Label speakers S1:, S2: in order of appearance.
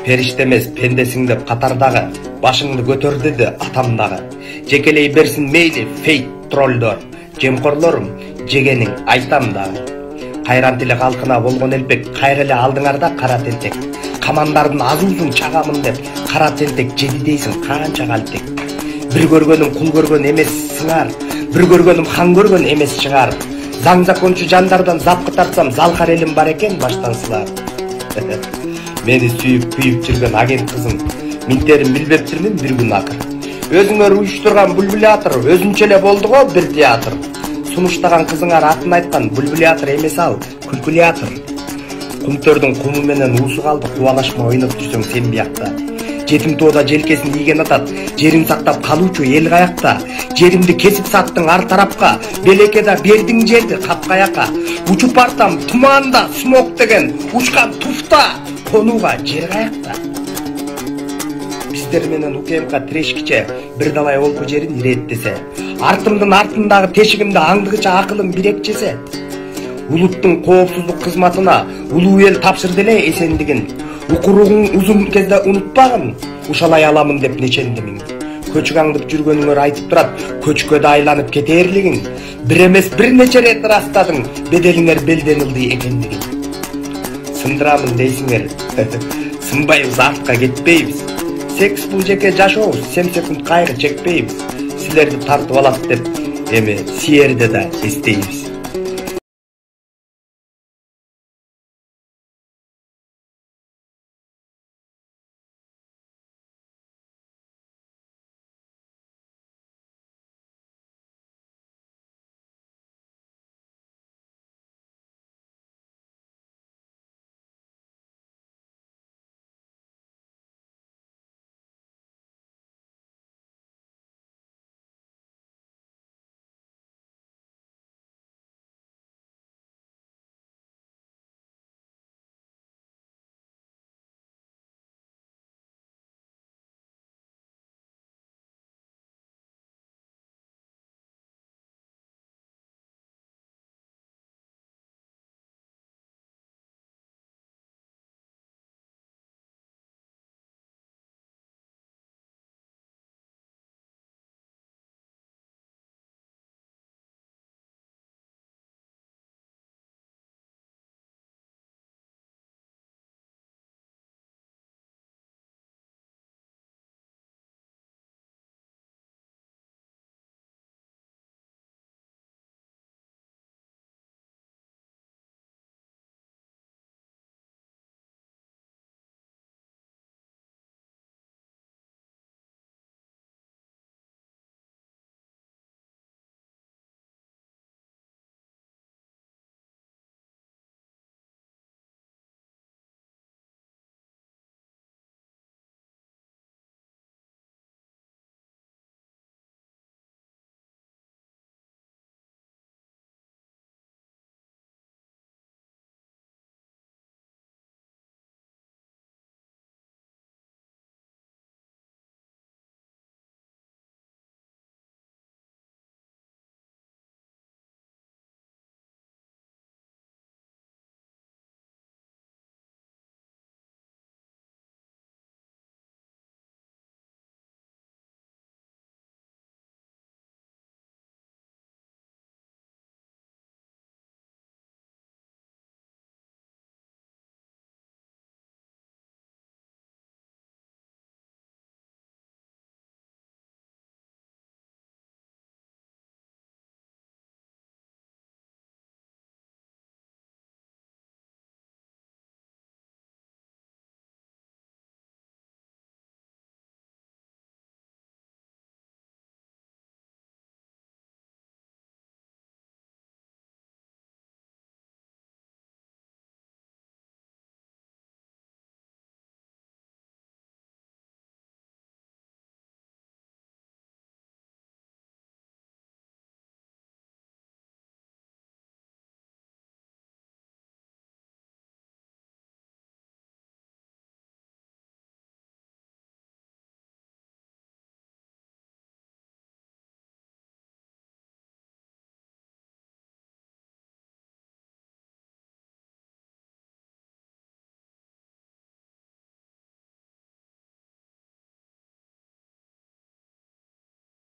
S1: Периште эмес, пендесиң деп катардагы, башыңды көтөр деди атам дагы. Жекелей берсин мейли фейк троллдор, жемкорлорум, жегениң айтам дагы. Кайран тили калкына болгон элпек, кайра эле алдыңарда кара тентек. Камандардын азуусун чагамын деп, кара тентек жеди дейсиң канча калтек. Bir көргөнүм кул көргөн эмес сыңар, bir көргөнүм хан көргөн эмес чыгар. Заң закончу жандардан запкы тартсам, залкар элим бар экен баштан сылар. Мени сүйүп күйүп жүргөн агент кызым, минтерин билбептирмин бир күн акыр. Өзүңөр уюштурган бульбулятор өзүнчө эле болду го бир театр. Сунуштаган кызыңар атын айткан бульбулятор эмес ал, кулькулятор. Кумтөрдүн куму менен уусу калды, кубалашма ойноп жүрсөң сен биякта. Жетим тоодо желкесин ийген атат, жерин сактап калуучу эл каякта. Жеримди кесип саттың ар тарапка, белекеда бердиң жерди капкаякка. Учуп бартам туманда смок деген, учкан туфта, конууга жер каякта. Биздер менен УКМК тирешкиче бир далай олку жерин иреттесе, артымдын артындагы тешигимде аңдыгыча акылым бирекчесе, улуттун коопсуздук кызматына улуу эл тапшырды эле эсендигин. Укуругуң узун кезде унутпагын, ушалай аламын деп нечендимиң. Көчүк аңдып жүргөнүңөр айтып турат, көчкөдө айланып кетерлигиң. Бир эмес бир нече рет ырастадың, беделиңер белден ылды экендигин. Сындырамын дейсиңер, сынбайбыз, артка кетпейбиз. Секс бул жеке жашообуз, 7 секунд кайгы чекпейбиз. Силерди тартып алат деп, эми сиерде да эстейбиз.